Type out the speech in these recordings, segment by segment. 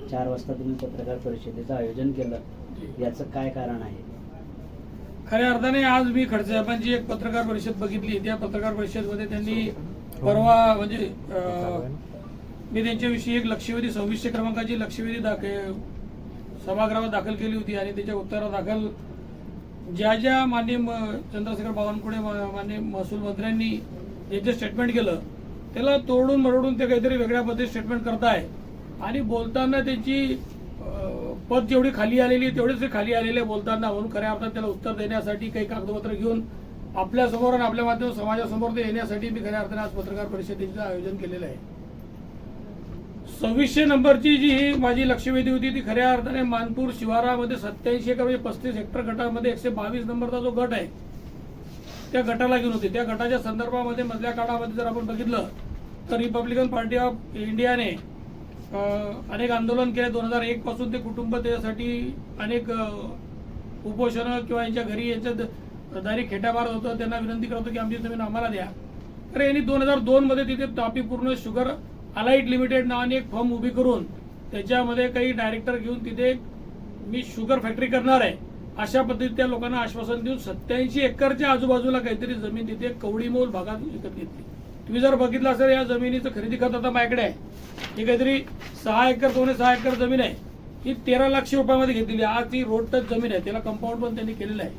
4 वाजता तुम्ही पत्रकार परिषदेचं आयोजन केलं, याचं काय कारण आहे? खऱ्या अर्थाने आज मी खडसे साहेबांची एक पत्रकार परिषद बघितली. त्या पत्रकार परिषदेमध्ये त्यांनी परवा म्हणजे मी त्यांच्याविषयी एक लक्षवेधी 2600 क्रमांकाची लक्षवेधी सभागृहात दाखल केली होती आणि त्याच्या उत्तरादाखल ज्या माननीय चंद्रशेखर बावनकुळे माननीय महसूल मंत्र्यांनी जे स्टेटमेंट केलं त्याला तोडून मरोडून ते काहीतरी वेगळ्या पद्धतीने स्टेटमेंट करताय आणि बोलताना त्यांची पद जेवढी खाली आलेली तेवढेच ते खाली आलेले बोलताना, म्हणून खऱ्या अर्थात त्याला उत्तर देण्यासाठी काही कागदपत्र घेऊन आपल्यासमोर आणि आपल्या माध्यम समाजासमोर ते येण्यासाठी मी खऱ्या अर्थाने आज पत्रकार परिषदेचं आयोजन केलेलं आहे. 2600 नंबरची जी ही माझी लक्षवेधी होती ती खऱ्या अर्थाने मानपूर शिवारामध्ये 87 एकर म्हणजे 35 हेक्टर गटामध्ये 122 नंबरचा जो गट आहे त्या गटाला घेऊन होती. त्या गटाच्या संदर्भामध्ये मधल्या काळामध्ये जर आपण बघितलं तर रिपब्लिकन पार्टी ऑफ इंडियाने अनेक आंदोलन केले. 2001 पासून ते कुटुंब त्याच्यासाठी अनेक उपोषणं किंवा यांच्या घरी यांच्या दारी खेटा मारत होतं. त्यांना विनंती करतो की आमची जमीन आम्हाला द्या. तर यांनी 2002 मध्ये तिथे तापी पूर्ण शुगर अलाइट लिमिटेड नावाने एक फर्म उभी करून त्याच्यामध्ये काही डायरेक्टर घेऊन तिथे मी शुगर फॅक्टरी करणार आहे अशा पद्धतीत त्या लोकांना आश्वासन देऊन 87 एकरच्या आजूबाजूला काहीतरी जमीन तिथे कवडीमोल भागात विकत घेतली. तुम्ही जर बघितलं असेल या जमिनीचं खरेदी खत आता माझ्याकडे आहे. ही काहीतरी 6 एकर 6 एकर जमीन आहे. ही 13 लाख रुपयामध्ये घेतलेली. आज ही रोड टच जमीन आहे. त्याला कंपाऊंड पण त्यांनी केलेलं आहे.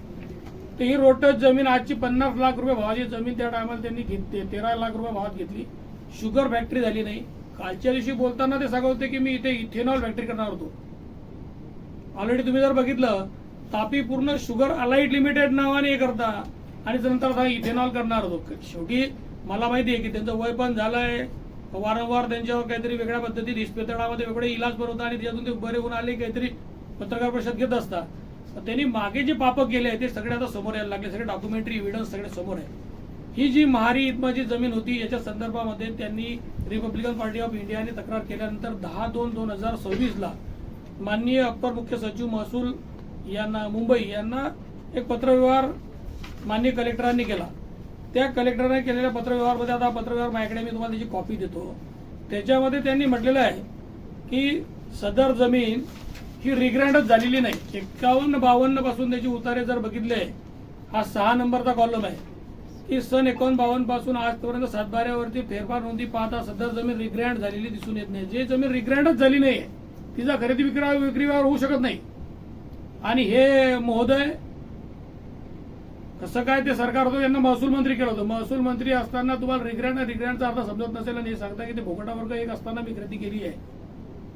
तर ही रोड टच जमीन आजची 50 लाख रुपये भावाची जमीन त्या टायमाला त्यांनी 13 लाख रुपये भावात घेतली. शुगर फॅक्टरी झाली नाही. कालच्या दिवशी बोलताना ते सांगत होते की मी इथे इथेनॉल फॅक्टरी करणार होतो. ऑलरेडी तुम्ही जर बघितलं तापी पूर्ण शुगर अलाइट लिमिटेड नावाने हे करता आणि नंतर इथेनॉल करणार होतो. शेवटी मला माहिती आहे की त्यांचं वय पण झालंय. वारंवार त्यांच्यावर काहीतरी वेगळ्या पद्धतीने इस्पितळामध्ये वेगळे इलाज पण होता आणि त्याच्यातून ते बरे होऊन आले काहीतरी पत्रकार परिषद घेत असतात. त्यांनी मागे जे पाप केले ते सगळे आता समोर यायला लागले. सगळे डॉक्युमेंटरी एव्हिडन्स सगळे समोर आहे. ही जी महारी इतमाची जमीन होती याच्या संदर्भामध्ये त्यांनी रिपब्लिकन पार्टी ऑफ इंडियाने तक्रार केल्यानंतर 10/2/2026 माननीय अप्पर मुख्य सचिव महसूल यांना मुंबई यांना एक पत्रव्यवहार माननीय कलेक्टरांनी केला. त्या कलेक्टरने केलेल्या पत्रव्यवहारमध्ये आता पत्रव्यवहार माझ्याकडे मी तुम्हाला त्याची कॉपी देतो. त्याच्यामध्ये त्यांनी म्हटलेलं आहे की सदर जमीन ही रिग्रँडच झालेली नाही. 51-52 पासून त्याची उतारे जर बघितले हा 6 नंबरचा कॉलम आहे की सन 51-52 पासून आजपर्यंत 7/12 फेरफार नोंदी पाहता सदर जमीन रिग्रँड झालेली दिसून येत नाही. जे जमीन रिग्रँडच झाली नाही तिचा खरेदी विक्रीवर होऊ शकत नाही. आणि हे महोदय कसं काय ते सरकार होतं त्यांना महसूल मंत्री केलं होतं. महसूल मंत्री असताना तुम्हाला रिग्रँडचा अर्थ समजत नसेल आणि हे सांगता की ते भोगटा वर्ग एक असताना मी खरेदी केली आहे.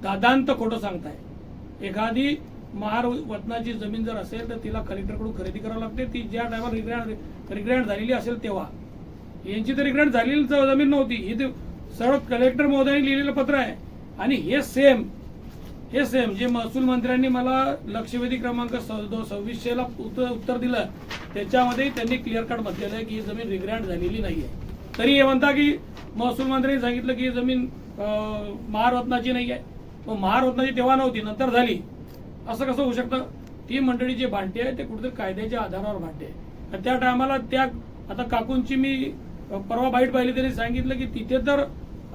दादांत खोटं सांगताय. एखादी महार वतनाची जमीन जर असेल तर तिला कलेक्टरकडून खरेदी करावी लागते. ती ज्या टायमाला रिग्रँड झालेली असेल तेव्हा. यांची तर रिग्रँड झालेली जमीन नव्हती. ही ते सरळ कलेक्टर महोदयांनी लिहिलेलं पत्र आहे. आणि हे सेम जे महसूल मंत्र्यांनी मला लक्षवेधी क्रमांक 2600 उत्तर दिलं त्याच्यामध्ये त्यांनी क्लिअर कट म्हटलेलं आहे की ही जमीन रिग्रँड झालेली नाहीये. तरी हे म्हणता की महसूल मंत्र्यांनी सांगितलं की ही जमीन महार वतनाची नाही आहे. मग महार वतनाची तेव्हा नव्हती नंतर झाली असं कसं होऊ शकतं? ती मंडळी जे भांडते आहे ते कुठेतरी कायद्याच्या आधारावर भांडते आहे. त्या टायमाला त्या आता काकूंची मी परवा बाईट पाहिली त्यांनी सांगितलं की तिथे तर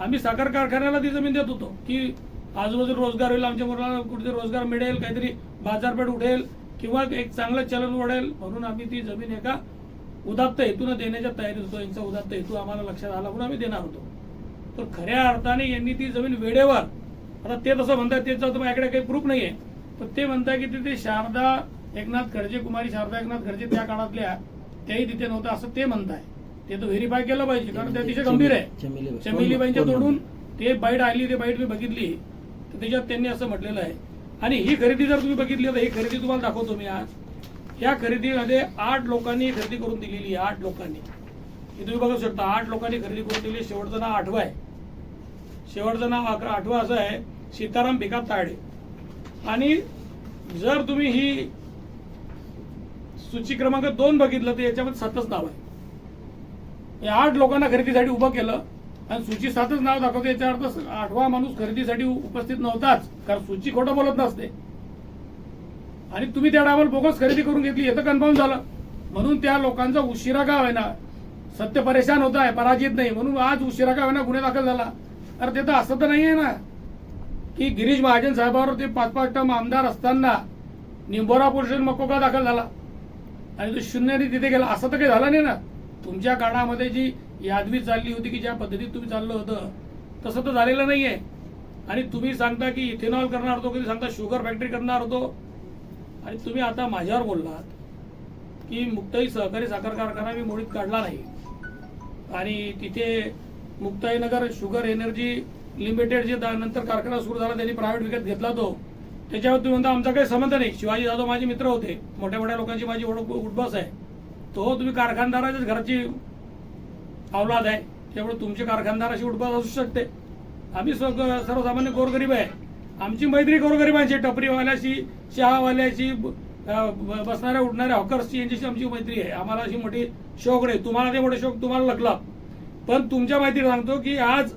आम्ही साखर कारखान्याला ती जमीन देत होतो की आजूबाजूला रोजगार होईल, आमच्या मुलांना कुठेतरी रोजगार मिळेल, काहीतरी बाजारपेठ उठेल किंवा एक चांगलं चलन वाढेल म्हणून आम्ही ती जमीन एका उदात्त हेतून देण्याच्या तयारीत होतो. यांचा उदात्त हेतू आम्हाला लक्षात आला म्हणून आम्ही देणार होतो. तर खऱ्या अर्थाने यांनी ती जमीन वेळेवर आता ते तसं म्हणतात त्याचं तर माझ्याकडे काही प्रूफ नाहीये पण ते म्हणतात की तिथे शारदा एकनाथ खडसे कुमारी शारदा एकनाथ खडसे त्या काळातल्या त्याही तिथे नव्हतं असं ते म्हणताय. ते तर व्हेरीफाय केलं पाहिजे कारण ते अतिशय गंभीर आहे. चमेलीबाईंच्या तोडून ते बाईट आली, ते बाईट मी बघितली तर त्याच्यात त्यांनी असं म्हटलेलं आहे. आणि ही खरेदी जर तुम्ही बघितली तर ही खरेदी तुम्हाला दाखवतो मी आज. या खरेदीमध्ये 8 लोकांनी खरेदी करून दिलेली आहे. 8 लोकांनी तुम्ही बघू शकता 8 लोकांनी खरेदी करून दिली. शेवटचं नाव 8वं आहे. शेवटचं नाव 8वं असं आहे सीताराम भिका ताडे. आणि जर तुम्ही ही सूची क्रमांक 2 बघितलं तर याच्यामध्ये 7च नाव आहे. या 8 लोकांना खरेदीसाठी उभं केलं आणि सूची 7च नाव दाखवते. याचा अर्थ 8वा माणूस खरेदीसाठी उपस्थित नव्हताच कारण सूची खोटं बोलत नसते. आणि तुम्ही त्या टायमाला बोगस खरेदी करून घेतली हे तर कन्फर्म झालं. म्हणून त्या लोकांचा उशिरा का होईना सत्य परेशान होत आहे, पराजित नाही म्हणून आज उशिरा का होईना गुन्हे दाखल झाला. अरे ते तर असं तर नाही आहे ना की गिरीश महाजन साहेबावर ते 5-5 टर्म आमदार असताना निंबोरा पोलीस स्टेशन मकोका दाखल झाला आणि तो शून्याने तिथे गेला, असं तर काही झालं नाही ना. तुमच्या काळामध्ये जी यादवी चालली होती की ज्या पद्धतीत तुम्ही चाललं होतं तसं तर झालेलं नाहीये. आणि तुम्ही सांगता की इथेनॉल करणार होतो, कधी सांगता शुगर फॅक्टरी करणार होतो. आणि तुम्ही आता माझ्यावर बोललात की मुक्ताई सहकारी साखर कारखाना मी मोडीत काढला नाही आणि तिथे मुक्ताईनगर शुगर एनर्जी लिमिटेड जे नंतर कारखाना सुरू झाला त्यांनी प्रायव्हेट विकत घेतला तो, त्याच्यावर तुम्ही म्हणता आमचा काही संबंध नाही. शिवाजी जाधव माझे मित्र होते, मोठ्या मोठ्या लोकांची माझी ओळख उठबस आहे. तो तुम्ही कारखानदाराच्याच घराची अवलाद आहे, त्यामुळे तुमचे कारखानदाराशी उठबस असू शकते. आम्ही सर्वसामान्य गोरगरीब आहे. आमची मैत्री गोरगरिबांची, टपरीवाल्याशी, चहावाल्याशी, बसणाऱ्या उठणाऱ्या हॉकर्सची यांच्याशी आमची मैत्री आहे. आम्हाला अशी मोठी शौक नाही. तुम्हाला ते मोठे शौक तुम्हाला लागला. पण तुमच्या माहिती सांगतो की आज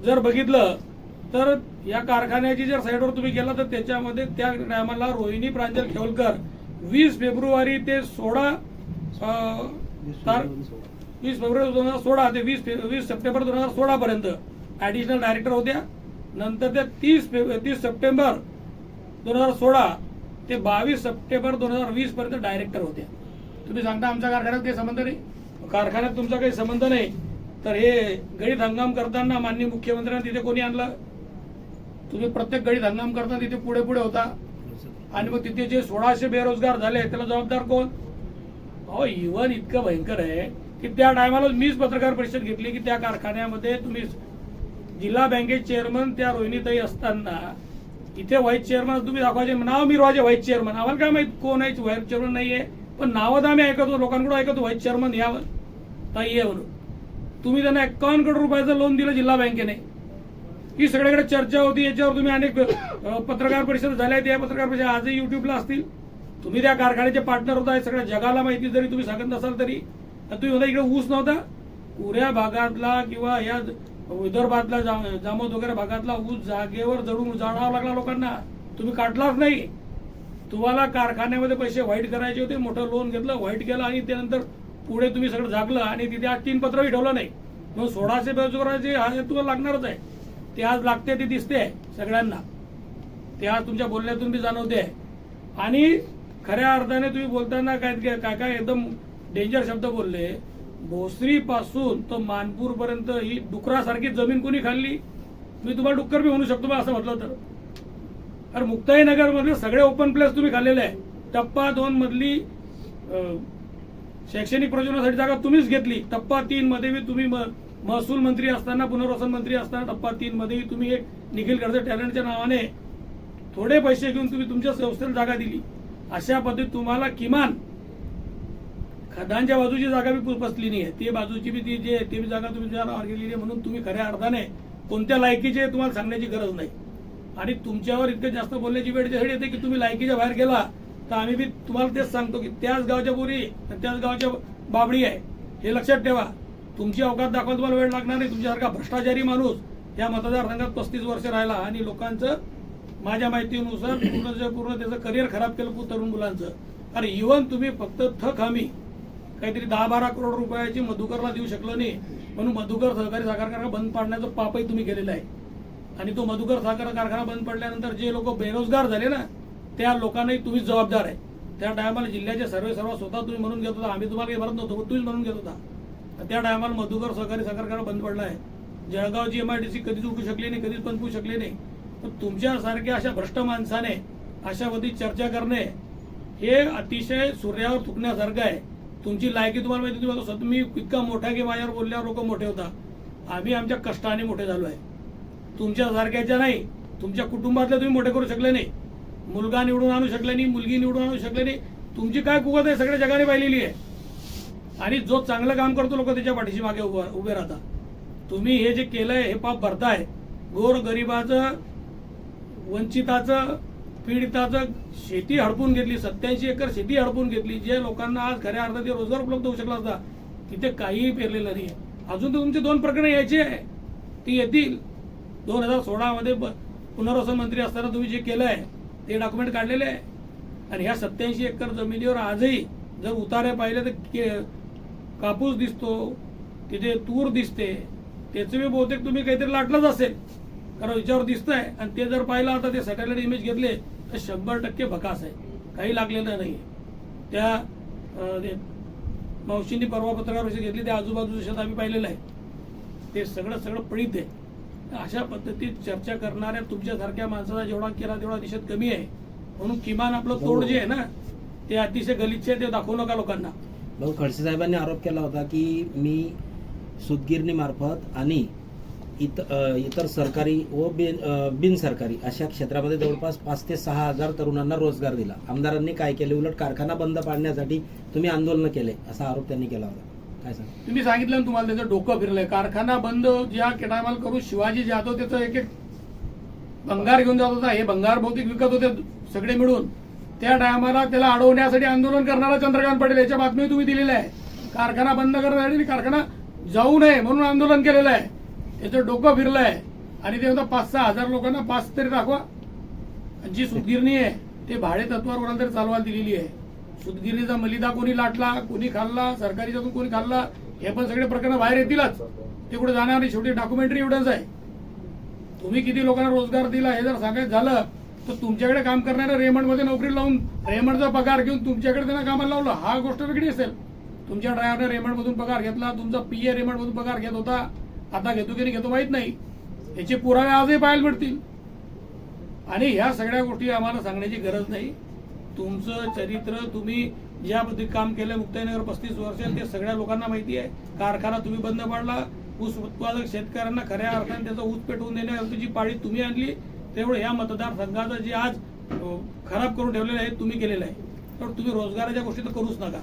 जर बघितलं तर या कारखान्याची जर साईडवर तुम्ही गेला तर त्याच्यामध्ये त्या टायमाला रोहिणी प्रांजल खेवलकर 20 फेब्रुवारी ते 20 फेब्रुवारी 2016 ते 20 सप्टेंबर 2016 पर्यंत ऍडिशनल डायरेक्टर होत्या. नंतर त्या 30 सप्टेंबर 2016 ते 22 सप्टेंबर 2020 पर्यंत डायरेक्टर होत्या. तुम्ही सांगता आमच्या कारखान्यात काही संबंध नाही. कारखान्यात तुमचा काही संबंध नाही तर हे गळीत हंगाम करताना माननीय मुख्यमंत्र्यांना तिथे कोणी आणलं? तुम्ही प्रत्येक गळीत हंगाम करताना तिथे पुढे पुढे होता. आणि मग तिथे जे 1600 बेरोजगार झाले त्याला जबाबदार कोण? अहो, इव्हन इतकं भयंकर आहे की त्या टायमाला मीच पत्रकार परिषद घेतली की त्या कारखान्यामध्ये तुम्ही जिल्हा बँकेचे चेअरमन त्या रोहिणीताई असताना इथे व्हाईस चेअरमन तुम्ही दाखवायचे, नाव मिरवायचे व्हाईस चेअरमन. आम्हाला काय माहित कोण आहे व्हाईस चेअरमन नाहीये, पण नावं तर आम्ही ऐकतो, लोकांकडून ऐकतो व्हाईस चेअरमन यावं ताई आहे म्हणून. तुम्ही त्यांना 51 करोड रुपयाचं लोन दिलं जिल्हा बँकेने. ही सगळीकडे चर्चा होती, याच्यावर तुम्ही अनेक पत्रकार परिषद झाल्या. त्या पत्रकार परिषद आजही युट्यूबला असतील. तुम्ही त्या कारखान्याचे पार्टनर होता, हे सगळ्या जगाला माहिती. जरी तुम्ही सांगत नसाल तरी तुम्ही होता इकडे ऊस नव्हता पुऱ्या भागातला किंवा या विदर्भातला जामोद वगैरे भागातला ऊस जागेवर जळून जाळावा लागला लोकांना. तुम्ही काढलाच नाही. तुम्हाला कारखान्यामध्ये पैसे व्हाईट करायचे होते, मोठं लोन घेतलं, व्हाईट केलं आणि त्यानंतर पुढे तुम्ही सगळं जागलं आणि तिथे आज 3 पत्रही ठेवलं नाही. मग 1600 बेरोजगाराचे आज तुम्हाला लागणारच आहे. ते आज लागते, ते दिसते सगळ्यांना. ते आज तुमच्या बोलण्यातून बी जाणवते. आणि खऱ्या अर्थाने तुम्ही बोलताना काय काय एकदम डेंजर शब्द बोलले. भोसरी पासून तर मानपूर पर्यंत ही डुकरासारखी जमीन कोणी खाल्ली? मी तुम्हाला डुक्कर बी म्हणू शकतो बा असं म्हटलं तर. अरे मुक्ताईनगर मधले सगळे ओपन प्लेस तुम्ही खाल्लेले आहे. टप्पा 2 मधली शैक्षणिक प्रयोजनासाठी जागा तुम्हीच घेतली. टप्पा 3 मध्ये बी तुम्ही महसूल मंत्री असताना, पुनर्वसन मंत्री असताना टप्पा 3 मध्ये तुम्ही एक निखिल खडसे टॅलेंटच्या नावाने थोडे पैसे घेऊन तुम्ही तुमच्या संस्थेला जागा दिली. अशा पद्धतीत तुम्हाला किमान खदानच्या बाजूची जागा बी बसली नाही आहे. ती बाजूची बी ती जे ती जागा तुम्ही नावावर गेलेली आहे. म्हणून तुम्ही खऱ्या अर्थाने कोणत्या लायकीचे तुम्हाला सांगण्याची गरज नाही. आणि तुमच्यावर इतकं जास्त बोलण्याची वेळ त्यासाठी येते की तुम्ही लायकीच्या बाहेर गेला तर आम्ही बी तुम्हाला तेच सांगतो की त्याच गावच्या पोरी त्याच गावच्या बाबडी आहे, हे लक्षात ठेवा. तुमची अवकात दाखवायला तुम्हाला वेळ लागणार नाही. तुमच्यासारखा भ्रष्टाचारी माणूस या मतदारसंघात 35 वर्ष राहिला आणि लोकांचं माझ्या माहितीनुसार पूर्ण त्याचं करिअर खराब केलं तरुण मुलांचं. अरे इव्हन तुम्ही फक्त थक हमी काहीतरी 10-12 करोड रुपयाची मधुकरला देऊ शकलो नाही म्हणून मधुकर सहकारी साखर कारखाना बंद पाडण्याचं पापही तुम्ही केलेलं आहे. आणि तो मधुकर साखर कारखाना बंद पडल्यानंतर जे लोक बेरोजगार झाले ना त्या लोकांनाही तुम्हीच जबाबदार आहे. त्या टायमाला जिल्ह्याचे सर्व स्वतः तुम्ही म्हणून घेत होता. आम्ही तुम्हाला काही भरत नव्हतो, तुम्हीच म्हणून घेत होता. त्या टायमाला मधुकर सहकारी साखर कारखाना बंद पडला आहे. जळगावची MIDC कधीच उठू शकली नाही, कधीच बनवू शकली नाही. पण तुमच्यासारख्या अशा भ्रष्ट माणसाने अशा पद्धती चर्चा करणे हे अतिशय सूर्यावर थुकण्यासारखं आहे. तुमची लायकी तुम्हाला माहिती. तुम्ही तुम्ही इतका मोठा की माझ्यावर बोलल्यावर लोक मोठे होता. आम्ही आमच्या कष्टाने मोठे झालो आहे. तुमच्यासारख्याच्या नाही. तुमच्या कुटुंबातले तुम्ही मोठे करू शकले नाही. मुलगा निवडून आणू शकले नाही, मुलगी निवडून आणू शकले नाही. तुमची काय कुवत आहे सगळ्या जगाने पाहिलेली आहे. आणि जो चांगलं काम करतो लोक त्याच्या पाठीशी मागे उभे राहतात. तुम्ही हे जे केलंय हे पाप भरताय. गोर गरिबाचं, वंचिताचं, पीडिताचं शेती हडपून घेतली. 87 एकर शेती हडपून घेतली. जे लोकांना आज खऱ्या अर्थात रोजगार उपलब्ध होऊ शकला असता तिथे काहीही पेरलेलं नाही. अजून तर तुमची 2 प्रकरणं यायची आहे, ती येतील. 2016 मध्ये पुनर्वसन मंत्री असताना तुम्ही जे केलंय ते डॉक्युमेंट काढलेले आहे. आणि ह्या 87 एकर जमिनीवर आजही जर उतारे पाहिले तर कापूस दिसतो, तिथे तूर दिसते. त्याचं बी बहुतेक तुम्ही काहीतरी लाटलंच असेल. कारण याच्यावर दिसतंय. आणि ते जर पाहिलं आता ते सॅटेलाइट इमेज घेतले तर 100% भकास आहे, काही लागलेलं नाही. त्या मावशींनी परवा पत्रकार परिषद घेतली, त्या आजूबाजूचं शेत आम्ही पाहिलेलं आहे, ते सगळं पडीत आहे. अशा पद्धतीत चर्चा करणाऱ्या तुमच्यासारख्या माणसाचा जेवढा केला तेवढा निषेध कमी आहे. म्हणून किमान आपलं तोड जे आहे ना ते अतिशय गलिच्छ आहे, ते दाखवू नका लोकांना. भाऊ, खडसे साहेबांनी आरोप केला होता की मी सूतगिरणी मार्फत आणि इतर सरकारी व बिनसरकारी अशा क्षेत्रामध्ये जवळपास 5 ते 6 हजार तरुणांना रोजगार दिला. आमदारांनी काय केले, उलट कारखाना बंद पाडण्यासाठी तुम्ही आंदोलन केले, असा आरोप त्यांनी केला होता. काय सांग? तुम्ही सांगितलं ना, तुम्हाला त्याचं डोकं फिरलंय. कारखाना बंद ज्या टायमाला करून शिवाजी जाधव त्याचं एक भंगार घेऊन जात होता, हे भंगार बहुतेक विकत होते सगळे मिळून. त्या टायमाला त्याला अडवण्यासाठी आंदोलन करणारा चंद्रकांत पाटील, याच्या बातमी तुम्ही दिलेल्या आहे. कारखाना बंद करण्यासाठी, कारखाना जाऊ नये म्हणून आंदोलन केलेलं आहे. त्याचं डोकं फिरलंय. आणि ते म्हणतात 5-6 हजार लोकांना पास तरी दाखवा. जी सूतगिरणी आहे ते भाडे तत्वावर कोणाला तरी चालवायला दिलेली आहे. सूतगिरणीचा मलिदा कोणी लाटला, कोणी खाल्ला, सरकारीच्यातून कोणी खाल्ला, हे पण सगळे प्रकरण बाहेर येतीलच. ते कुठे जाणार नाही. शेवटी डॉक्युमेंटरी एव्हिडन्स आहे. तुम्ही किती लोकांना रोजगार दिला हे जर सांगायचं झालं तर तुमच्याकडे काम करणाऱ्या रेमंडमध्ये नोकरी लावून रेमंडचा पगार घेऊन तुमच्याकडे त्यांना कामाला लावलं, हा गोष्ट वेगळी असेल. तुमच्या ड्रायव्हरने रेमंडमधून पगार घेतला, तुमचा पीए रेमंडमधून पगार घेत होता, आता घेतो की नाही घेतो माहित नाही. याचे पुरावे आजही पाहायला मिळतील. आणि ह्या सगळ्या गोष्टी आम्हाला सांगण्याची गरज नाही. तुमचं चरित्र, तुम्ही ज्या पद्धतीत काम केलं मुक्ताईनगर 35 वर्ष, ते सगळ्या लोकांना माहिती आहे. कारखाना तुम्ही बंद पाडला, ऊस उत्पादक शेतकऱ्यांना खऱ्या अर्थाने त्याचा ऊस पेटवून देण्याची जी पाळी तुम्ही आणली, तेवढं ह्या मतदारसंघाचं जे आज खराब करून ठेवलेलं आहे तुम्ही केलेलं आहे. तर तुम्ही रोजगाराच्या गोष्टी तर करूच नका.